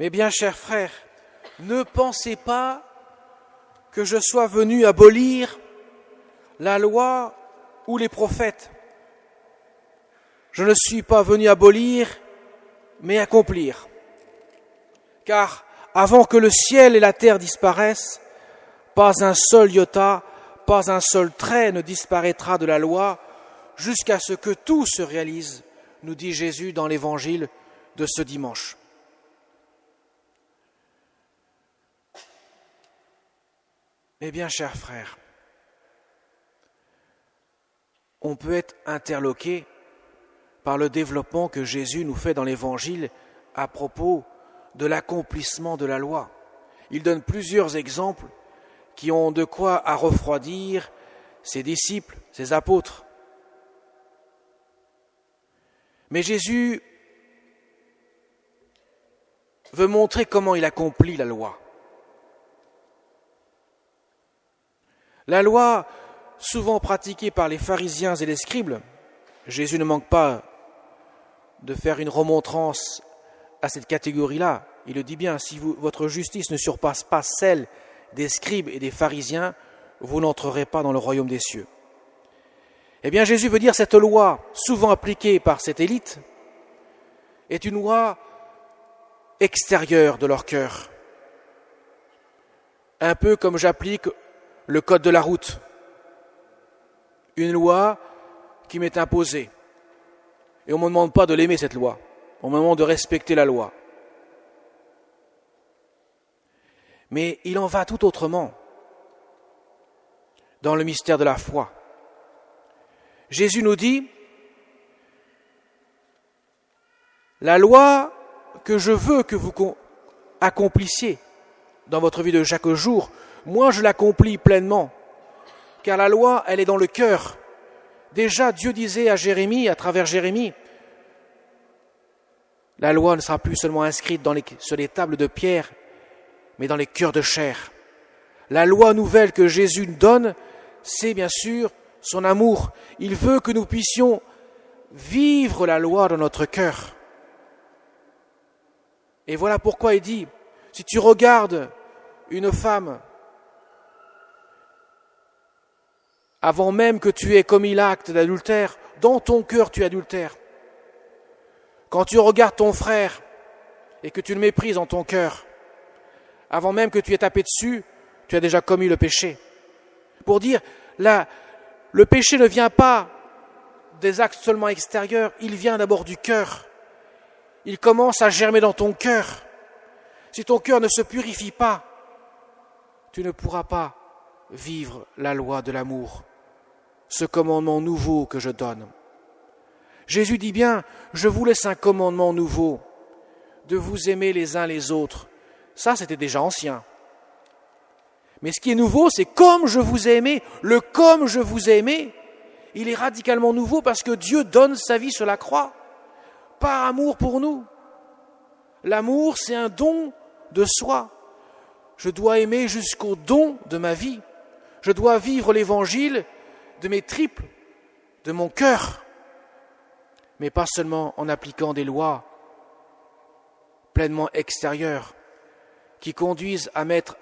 Mes bien chers frères, ne pensez pas que je sois venu abolir la loi ou les prophètes. Je ne suis pas venu abolir, mais accomplir. Car avant que le ciel et la terre disparaissent, pas un seul iota, pas un seul trait ne disparaîtra de la loi, jusqu'à ce que tout se réalise, nous dit Jésus dans l'évangile de ce dimanche. Eh bien, chers frères, on peut être interloqué par le développement que Jésus nous fait dans l'Évangile à propos de l'accomplissement de la loi. Il donne plusieurs exemples qui ont de quoi à refroidir ses disciples, ses apôtres. Mais Jésus veut montrer comment il accomplit la loi. La loi, souvent pratiquée par les pharisiens et les scribes, Jésus ne manque pas de faire une remontrance à cette catégorie-là. Il le dit bien, si votre justice ne surpasse pas celle des scribes et des pharisiens, vous n'entrerez pas dans le royaume des cieux. Eh bien, Jésus veut dire cette loi, souvent appliquée par cette élite, est une loi extérieure de leur cœur. Un peu comme j'applique le code de la route, une loi qui m'est imposée. Et on ne me demande pas de l'aimer, cette loi. On me demande de respecter la loi. Mais il en va tout autrement dans le mystère de la foi. Jésus nous dit, la loi que je veux que vous accomplissiez dans votre vie de chaque jour, moi je l'accomplis pleinement, car la loi, elle est dans le cœur. Déjà, Dieu disait à Jérémie, à travers Jérémie, la loi ne sera plus seulement inscrite sur les tables de pierre, mais dans les cœurs de chair. La loi nouvelle que Jésus nous donne, c'est bien sûr son amour. Il veut que nous puissions vivre la loi dans notre cœur. Et voilà pourquoi il dit, si tu regardes une femme, avant même que tu aies commis l'acte d'adultère, dans ton cœur tu adultères. Quand tu regardes ton frère et que tu le méprises dans ton cœur, avant même que tu aies tapé dessus, tu as déjà commis le péché. Pour dire, le péché ne vient pas des actes seulement extérieurs, il vient d'abord du cœur. Il commence à germer dans ton cœur. Si ton cœur ne se purifie pas, tu ne pourras pas vivre la loi de l'amour, ce commandement nouveau que je donne. Jésus dit bien, je vous laisse un commandement nouveau, de vous aimer les uns les autres. Ça, c'était déjà ancien. Mais ce qui est nouveau, c'est comme je vous ai aimé. Le comme je vous ai aimé, il est radicalement nouveau parce que Dieu donne sa vie sur la croix, par amour pour nous. L'amour, c'est un don de soi. Je dois aimer jusqu'au don de ma vie. Je dois vivre l'évangile de mes tripes, de mon cœur, mais pas seulement en appliquant des lois pleinement extérieures qui conduisent à mettre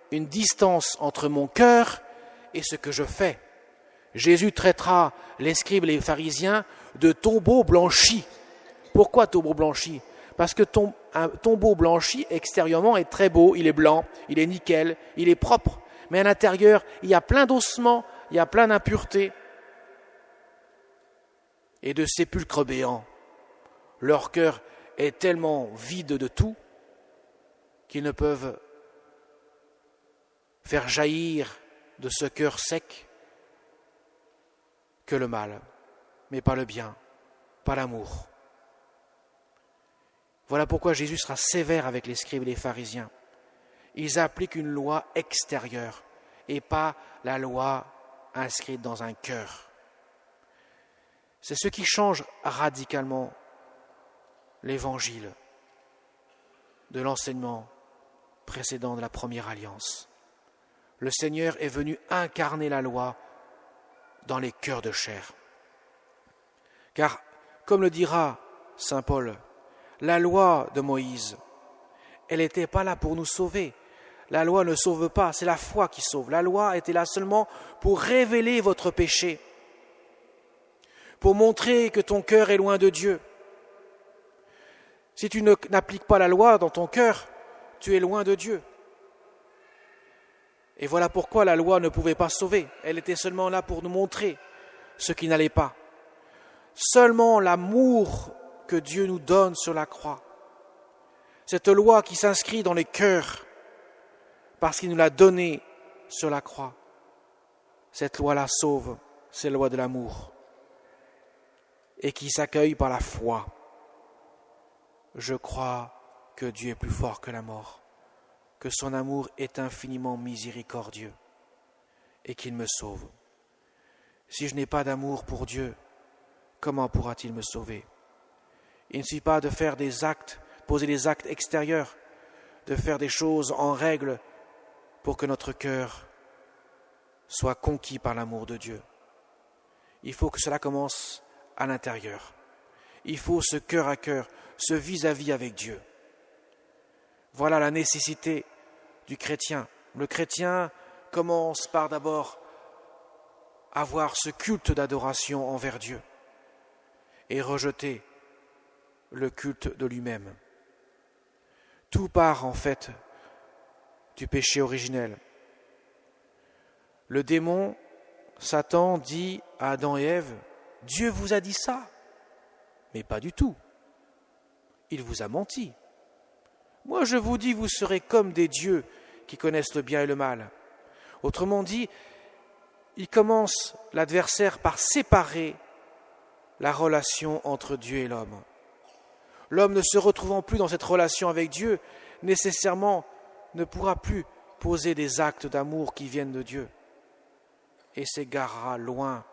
une distance entre mon cœur et ce que je fais. Jésus traitera les scribes et les pharisiens de tombeaux blanchis. Pourquoi tombeaux blanchis ? Parce que un tombeau blanchi extérieurement est très beau, il est blanc, il est nickel, il est propre. Mais à l'intérieur, il y a plein d'ossements, il y a plein d'impuretés et de sépulcres béants. Leur cœur est tellement vide de tout qu'ils ne peuvent faire jaillir de ce cœur sec que le mal, mais pas le bien, pas l'amour. Voilà pourquoi Jésus sera sévère avec les scribes et les pharisiens. Ils appliquent une loi extérieure et pas la loi inscrite dans un cœur. C'est ce qui change radicalement l'évangile de l'enseignement précédent de la première alliance. Le Seigneur est venu incarner la loi dans les cœurs de chair. Car, comme le dira saint Paul, la loi de Moïse elle n'était pas là pour nous sauver. La loi ne sauve pas, c'est la foi qui sauve. La loi était là seulement pour révéler votre péché, pour montrer que ton cœur est loin de Dieu. Si tu n'appliques pas la loi dans ton cœur, tu es loin de Dieu. Et voilà pourquoi la loi ne pouvait pas sauver. Elle était seulement là pour nous montrer ce qui n'allait pas. Seulement l'amour que Dieu nous donne sur la croix, cette loi qui s'inscrit dans les cœurs parce qu'il nous l'a donnée sur la croix, cette loi-là sauve, c'est la loi de l'amour et qui s'accueille par la foi. Je crois que Dieu est plus fort que la mort, que son amour est infiniment miséricordieux et qu'il me sauve. Si je n'ai pas d'amour pour Dieu, comment pourra-t-il me sauver? Il ne suffit pas de faire des actes, poser des actes extérieurs, de faire des choses en règle pour que notre cœur soit conquis par l'amour de Dieu. Il faut que cela commence à l'intérieur. Il faut ce cœur à cœur, ce vis-à-vis avec Dieu. Voilà la nécessité du chrétien. Le chrétien commence par d'abord avoir ce culte d'adoration envers Dieu et rejeter le culte de lui-même. Tout part en fait du péché originel. Le démon, Satan, dit à Adam et Ève, « Dieu vous a dit ça ?» Mais pas du tout. Il vous a menti. Moi je vous dis, vous serez comme des dieux qui connaissent le bien et le mal. Autrement dit, il commence l'adversaire par séparer la relation entre Dieu et l'homme. L'homme ne se retrouvant plus dans cette relation avec Dieu, nécessairement ne pourra plus poser des actes d'amour qui viennent de Dieu et s'égarera loin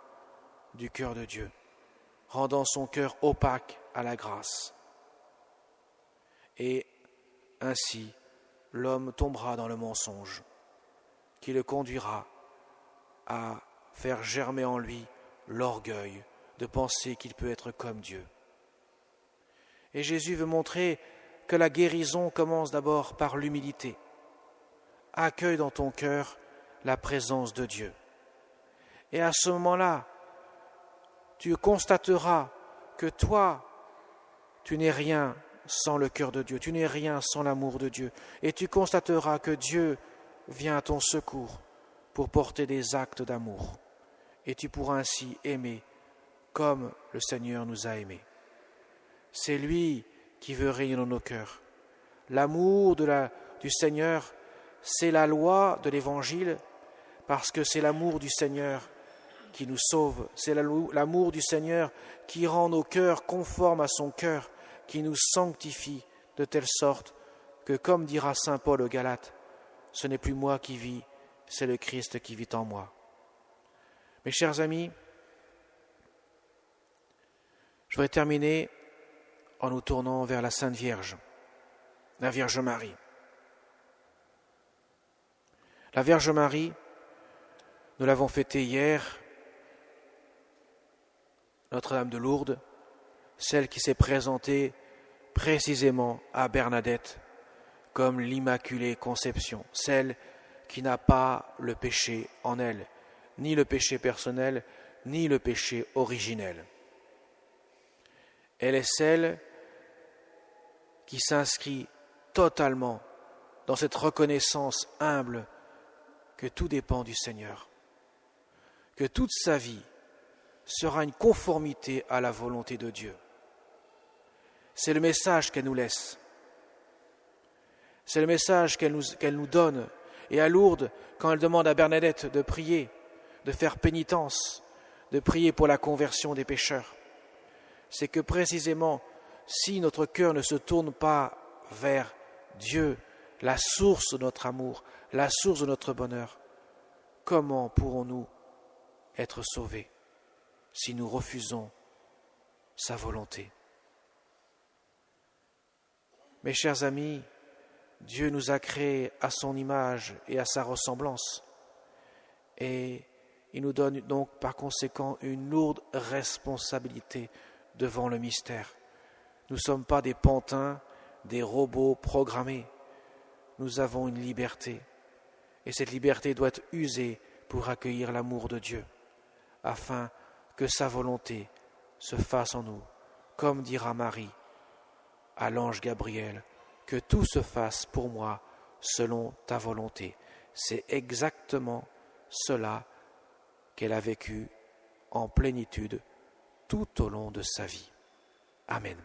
du cœur de Dieu, rendant son cœur opaque à la grâce. Et ainsi, l'homme tombera dans le mensonge qui le conduira à faire germer en lui l'orgueil de penser qu'il peut être comme Dieu. Et Jésus veut montrer que la guérison commence d'abord par l'humilité. Accueille dans ton cœur la présence de Dieu. Et à ce moment-là, tu constateras que toi, tu n'es rien sans le cœur de Dieu, tu n'es rien sans l'amour de Dieu. Et tu constateras que Dieu vient à ton secours pour porter des actes d'amour. Et tu pourras ainsi aimer comme le Seigneur nous a aimés. C'est lui qui veut régner dans nos cœurs. L'amour du Seigneur, c'est la loi de l'Évangile, parce que c'est l'amour du Seigneur qui nous sauve. C'est l'amour du Seigneur qui rend nos cœurs conformes à son cœur, qui nous sanctifie de telle sorte que, comme dira saint Paul aux Galates, ce n'est plus moi qui vis, c'est le Christ qui vit en moi. Mes chers amis, je voudrais terminer en nous tournant vers la Sainte Vierge, la Vierge Marie. La Vierge Marie, nous l'avons fêtée hier, Notre-Dame de Lourdes, celle qui s'est présentée précisément à Bernadette comme l'Immaculée Conception, celle qui n'a pas le péché en elle, ni le péché personnel, ni le péché originel. Elle est celle qui s'inscrit totalement dans cette reconnaissance humble que tout dépend du Seigneur, que toute sa vie sera une conformité à la volonté de Dieu. C'est le message qu'elle nous laisse. C'est le message qu'elle nous donne. Et à Lourdes, quand elle demande à Bernadette de prier, de faire pénitence, de prier pour la conversion des pécheurs, c'est que précisément, si notre cœur ne se tourne pas vers Dieu, la source de notre amour, la source de notre bonheur, comment pourrons-nous être sauvés si nous refusons sa volonté? Mes chers amis, Dieu nous a créés à son image et à sa ressemblance. Et il nous donne donc par conséquent une lourde responsabilité devant le mystère. Nous ne sommes pas des pantins, des robots programmés. nous avons une liberté. Et cette liberté doit être usée pour accueillir l'amour de Dieu, afin que sa volonté se fasse en nous, comme dira Marie à l'ange Gabriel, que tout se fasse pour moi selon ta volonté. C'est exactement cela qu'elle a vécu en plénitude tout au long de sa vie. Amen.